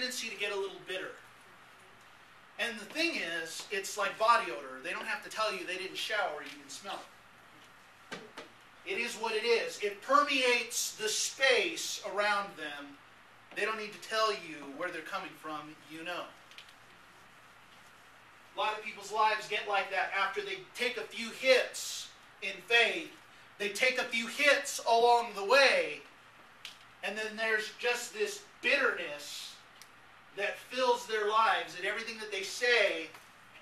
tendency to get a little bitter. And the thing is, it's like body odor. They don't have to tell you they didn't shower, you can smell it. It is what it is. It permeates the space around them. They don't need to tell you where they're coming from, you know. A lot of people's lives get like that after they take a few hits in faith. They take a few hits along the way, and then there's just this bitterness that fills their lives, and everything that they say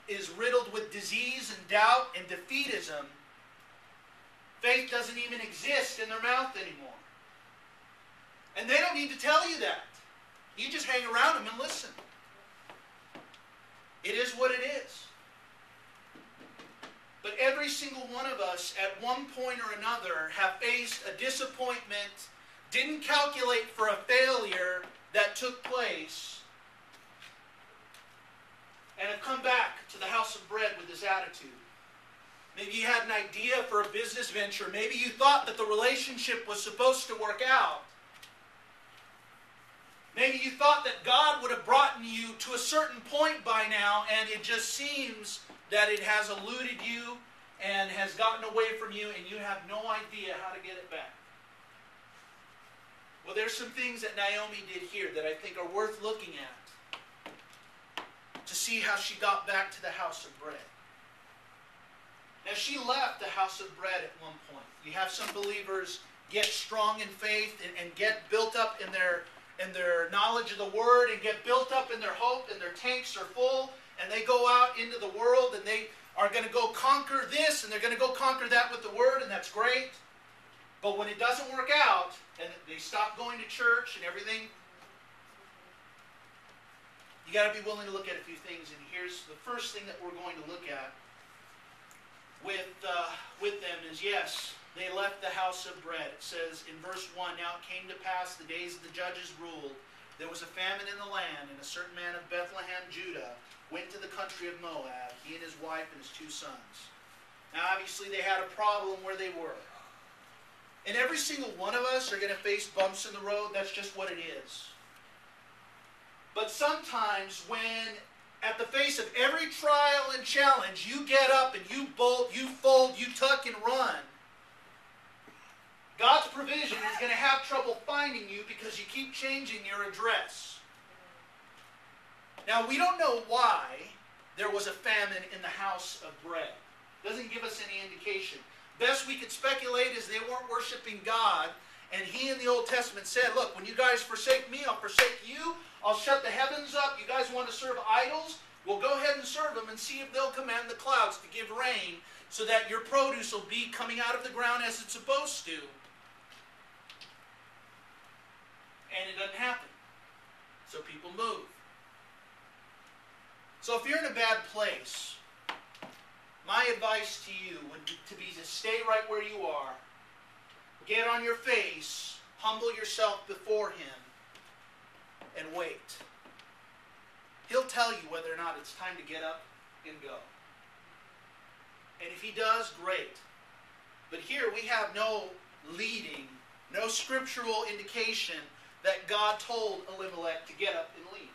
is riddled with disease and doubt and defeatism. Faith doesn't even exist in their mouth anymore. And they don't need to tell you that. You just hang around them and listen. It is what it is. But every single one of us at one point or another have faced a disappointment, didn't calculate for a failure that took place, and have come back to the house of bread with this attitude. Maybe you had an idea for a business venture. Maybe you thought that the relationship was supposed to work out. Maybe you thought that God would have brought you to a certain point by now, and it just seems that it has eluded you and has gotten away from you, and you have no idea how to get it back. Well, there's some things that Naomi did here that I think are worth looking at to see how she got back to the house of bread. Now, she left the house of bread at one point. You have some believers get strong in faith and get built up in their knowledge of the Word, and get built up in their hope, and their tanks are full, and they go out into the world, and they are going to go conquer this, and they're going to go conquer that with the Word, and that's great. But when it doesn't work out, and they stop going to church and everything, you got to be willing to look at a few things. And here's the first thing that we're going to look at with them is, yes, they left the house of bread. It says in verse 1, now it came to pass the days that the judges ruled, there was a famine in the land, and a certain man of Bethlehem, Judah, went to the country of Moab, he and his wife and his 2 sons. Now obviously they had a problem where they were. And every single one of us are going to face bumps in the road. That's just what it is. But sometimes when, at the face of every trial and challenge, you get up and you bolt, you fold, you tuck and run, God's provision is going to have trouble finding you because you keep changing your address. Now, we don't know why there was a famine in the house of bread. Doesn't give us any indication. Best we could speculate is they weren't worshiping God, and He in the Old Testament said, look, when you guys forsake me, I'll forsake you. I'll shut the heavens up. You guys want to serve idols? Well, go ahead and serve them and see if they'll command the clouds to give rain so that your produce will be coming out of the ground as it's supposed to. And it doesn't happen. So people move. So if you're in a bad place, my advice to you would be to stay right where you are. Get on your face. Humble yourself before Him. And wait. He'll tell you whether or not it's time to get up and go. And if He does, great. But here we have no leading, no scriptural indication that God told Elimelech to get up and leave.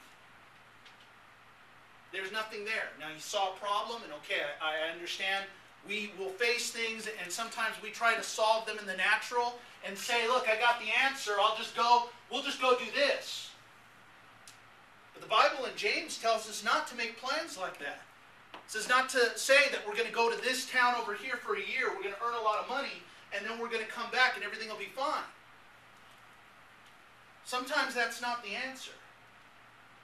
There's nothing there. Now, he saw a problem, and okay, I understand we will face things, and sometimes we try to solve them in the natural and say, look, I got the answer, we'll just go do this. But the Bible in James tells us not to make plans like that. It says not to say that we're going to go to this town over here for a year, we're going to earn a lot of money, and then we're going to come back and everything will be fine. Sometimes that's not the answer.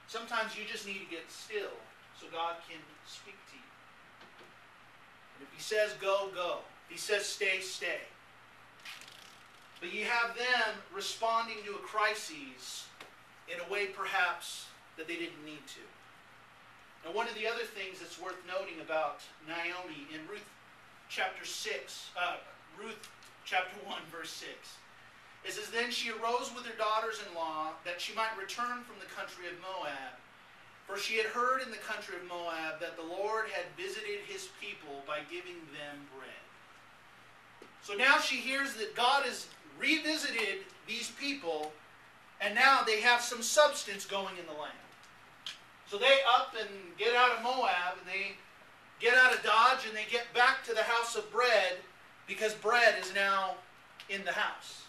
Sometimes you just need to get still so God can speak to you. And if He says go, go. If He says stay, stay. But you have them responding to a crisis in a way perhaps that they didn't need to. Now, one of the other things that's worth noting about Naomi in Ruth chapter 1, verse 6, it says, then she arose with her daughters-in-law that she might return from the country of Moab. For she had heard in the country of Moab that the Lord had visited His people by giving them bread. So now she hears that God has revisited these people, And now they have some substance going in the land. So they up and get out of Moab, and they get out of Dodge, and they get back to the house of bread, because bread is now in the house.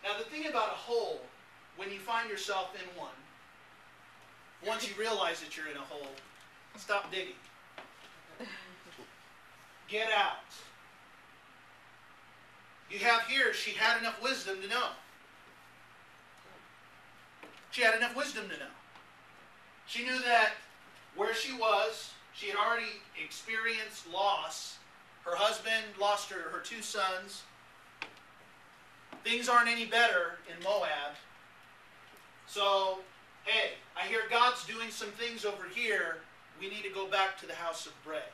Now the thing about a hole, when you find yourself in one, once you realize that you're in a hole, stop digging. Get out. You have here, she had enough wisdom to know. She had enough wisdom to know. She knew that where she was, she had already experienced loss. Her husband lost her 2 sons. Things aren't any better in Moab. So, hey, I hear God's doing some things over here. We need to go back to the house of bread.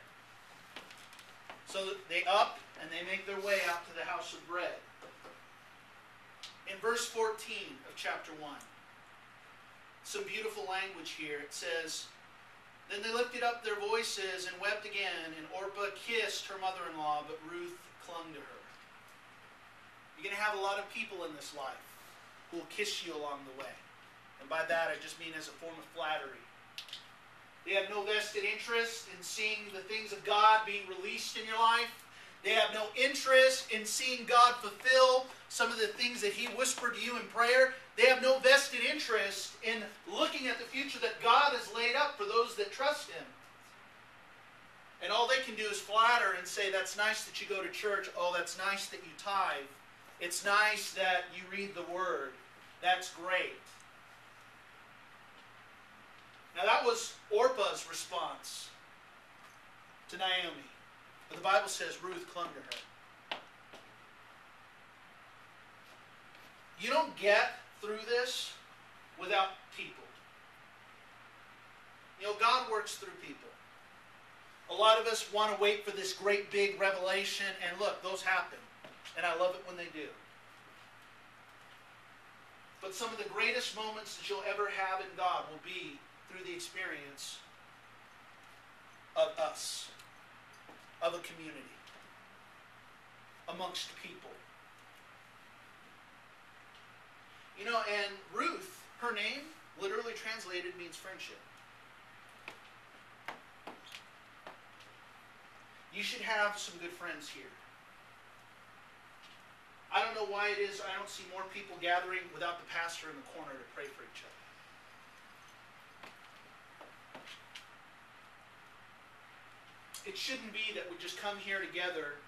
So they up and they make their way out to the house of bread. In verse 14 of chapter 1, some beautiful language here. It says, "Then they lifted up their voices and wept again, and Orpah kissed her mother-in-law, but Ruth clung to her." You're going to have a lot of people in this life who will kiss you along the way. And by that I just mean as a form of flattery. They have no vested interest in seeing the things of God being released in your life. They have no interest in seeing God fulfill some of the things that He whispered to you in prayer. They have no vested interest in looking at the future that God has laid up for those that trust Him. And all they can do is flatter and say, "That's nice that you go to church. Oh, that's nice that you tithe. It's nice that you read the Word. That's great." Now that was Orpah's response to Naomi. But the Bible says Ruth clung to her. You don't get through this without people. You know, God works through people. A lot of us want to wait for this great big revelation, and look, those happen. And I love it when they do. But some of the greatest moments that you'll ever have in God will be through the experience of us, of a community, amongst people. You know, and Ruth, her name, literally translated, means friendship. You should have some good friends here. I don't know why it is I don't see more people gathering without the pastor in the corner to pray for each other. It shouldn't be that we just come here together,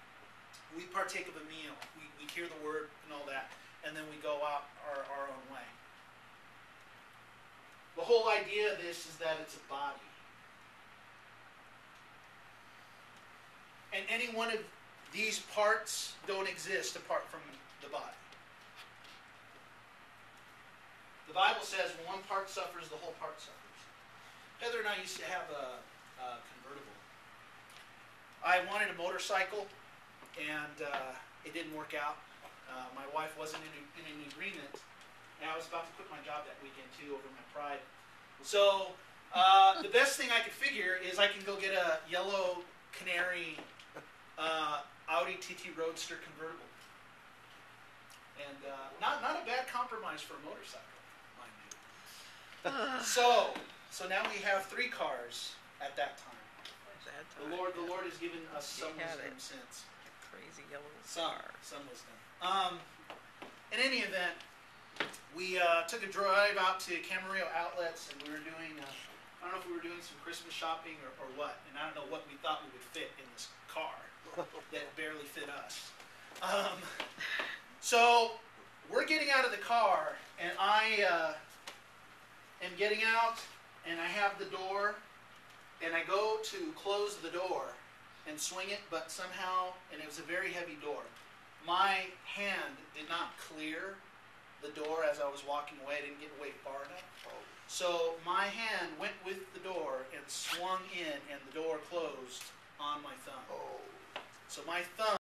we partake of a meal, we hear the Word and all that, and then we go out our own way. The whole idea of this is that it's a body. And any one of these parts don't exist apart from the body. The Bible says when one part suffers, the whole part suffers. Heather and I used to have a convertible. I wanted a motorcycle, and it didn't work out. My wife wasn't in an agreement, and I was about to quit my job that weekend too over my pride. So the best thing I could figure is I can go get a yellow canary Audi TT Roadster convertible. And not a bad compromise for a motorcycle, mind you. So now we have 3 cars at that time. The Lord has given us some wisdom since. Crazy yellow car. Some wisdom. In any event, we took a drive out to Camarillo Outlets, and we were doing, I don't know if we were doing some Christmas shopping or what, and I don't know what we thought we would fit in this car that barely fit us. So we're getting out of the car, and I am getting out, and I have the door, and I go to close the door and swing it, but somehow, and it was a very heavy door, my hand did not clear the door as I was walking away. I didn't get away far enough. So my hand went with the door and swung in, and the door closed on my thumb. So my thumb